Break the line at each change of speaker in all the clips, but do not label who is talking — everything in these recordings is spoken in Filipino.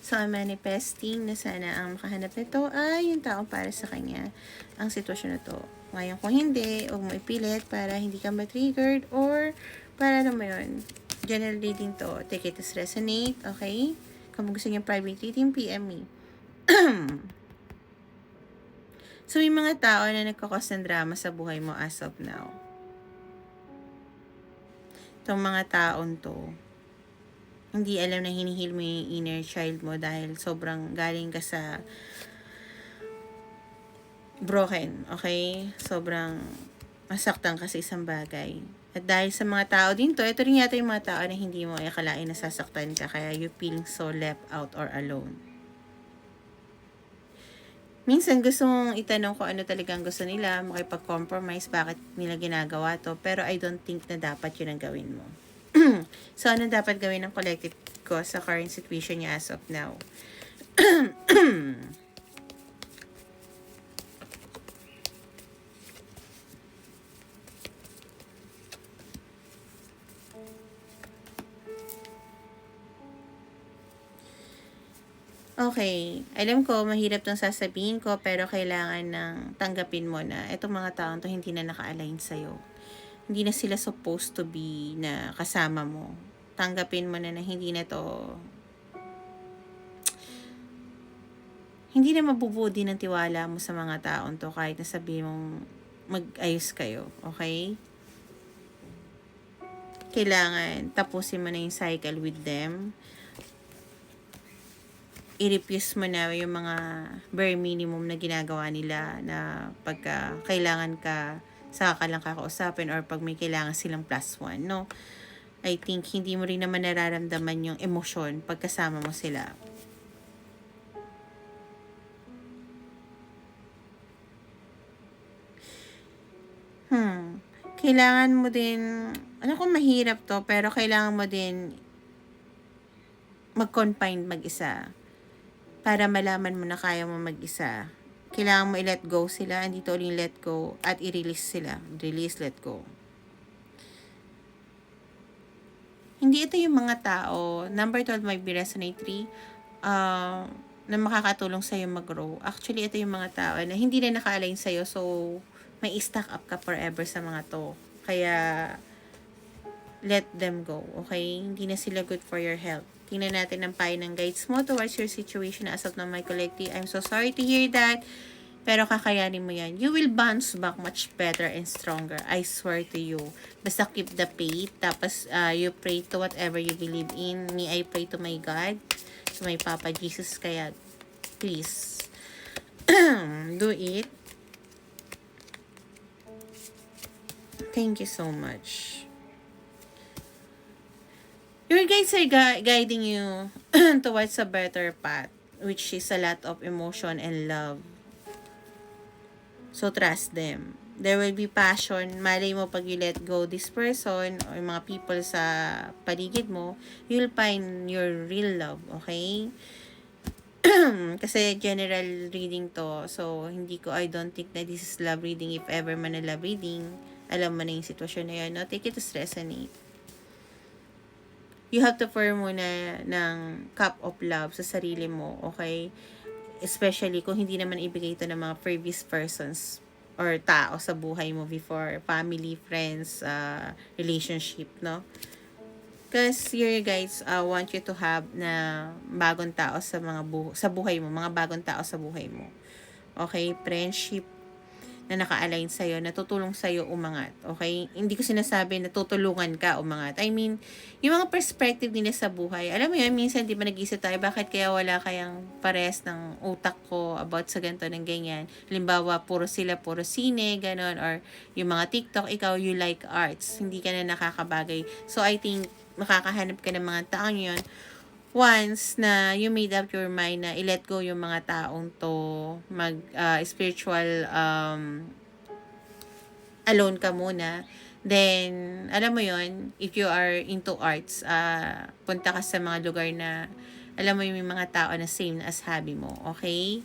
So, I'm manifesting na sana ang makahanap nito ay yung taong para sa kanya ang sitwasyon na to. Ngayon, kung hindi, huwag mo ipilit para hindi ka ma-triggered or para naman yun. General reading to. Take it as resonate, okay? Kung gusto niyo private reading, PM me. So, may mga tao na nagkakos ng drama sa buhay mo as of now. Itong mga taon to, hindi alam na hinihil mo yung inner child mo dahil sobrang galing ka sa broken, okay? Sobrang masaktan ka sa isang bagay. At dahil sa mga tao din to, ito rin yata yung mga tao na hindi mo akalain na sasaktan ka, kaya you feeling so left out or alone. Minsan gusto mong itanong kung ano talagang gusto nila, makipag-compromise, bakit nila ginagawa to, pero I don't think na dapat yun ang gawin mo. So, ano dapat gawin ng collective ko sa current situation niya as of now? Okay, alam ko mahirap tong sasabihin ko pero kailangan ng tanggapin mo na itong mga taong to hindi na naka-align sa'yo. Hindi na sila supposed to be na kasama mo. Tanggapin mo na hindi na to, hindi na mabubuo din ng tiwala mo sa mga taong to kahit na sabihin mong mag-ayos kayo, okay? Kailangan tapusin mo na yung cycle with them. I-refuse mo na yung mga bare minimum na ginagawa nila na pagka kailangan ka, saka ka lang kakausapin or pag may kailangan silang +1, no? I think hindi mo rin naman nararamdaman yung emosyon pagkasama mo sila. Kailangan mo din, alam ko mahirap to, pero kailangan mo din mag-confine mag-isa para malaman mo na kaya mo mag-isa. Kailangan mo i-let go sila, andito uling let go, at i-release sila. Release, let go. Hindi ito yung mga tao, number 12 might be resonate 3, na makakatulong sa'yo mag-grow. Actually, ito yung mga tao na hindi na naka-align sa'yo, so may i-stack up ka forever sa mga to. Kaya, let them go, okay? Hindi na sila good for your health. Tingnan natin ang payo ng guides mo towards your situation as of now, my collective. I'm so sorry to hear that. Pero kakayanin mo yan. You will bounce back much better and stronger. I swear to you. Basta keep the faith. Tapos, you pray to whatever you believe in. Me, I pray to my God. To my Papa Jesus. Kaya, please, do it. Thank you so much. Your guides are guiding you towards a better path, which is a lot of emotion and love. So, trust them. There will be passion. Malay mo pag you let go this person or mga people sa paligid mo, you'll find your real love, okay? Kasi general reading to. So, I don't think na this is love reading. If ever man na love reading, alam mo na yung sitwasyon na yun. No? Take it as resonate. You have to pour muna ng cup of love sa sarili mo, okay? Especially kung hindi naman ibigay ito ng mga previous persons or tao sa buhay mo before, family, friends, relationship, no? Because your guys want you to have na bagong tao sa sa buhay mo, mga bagong tao sa buhay mo. Okay? Friendship na naka-align sa'yo, na tutulong sa'yo umangat. Okay? Hindi ko sinasabi na tutulungan ka umangat. I mean, yung mga perspective nila sa buhay. Alam mo yun, minsan di ba nag-isip tayo, bakit kaya wala kayang pares ng utak ko about sa ganito ng ganyan. Halimbawa, puro sine, ganon, or yung mga TikTok, ikaw, you like arts. Hindi ka na nakakabagay. So, I think, makakahanap ka ng mga taong yun once na you made up your mind na i-let go yung mga taong to, spiritual alone ka muna, then alam mo yon, if you are into arts, punta ka sa mga lugar na alam mo yung mga tao na same as hobby mo, okay?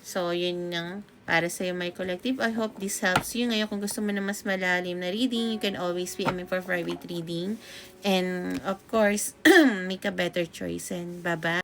So, yun yung para sa'yo, my collective. I hope this helps you. Ngayon, kung gusto mo na mas malalim na reading, you can always PM me for private reading. And, of course, make a better choice. And, bye-bye.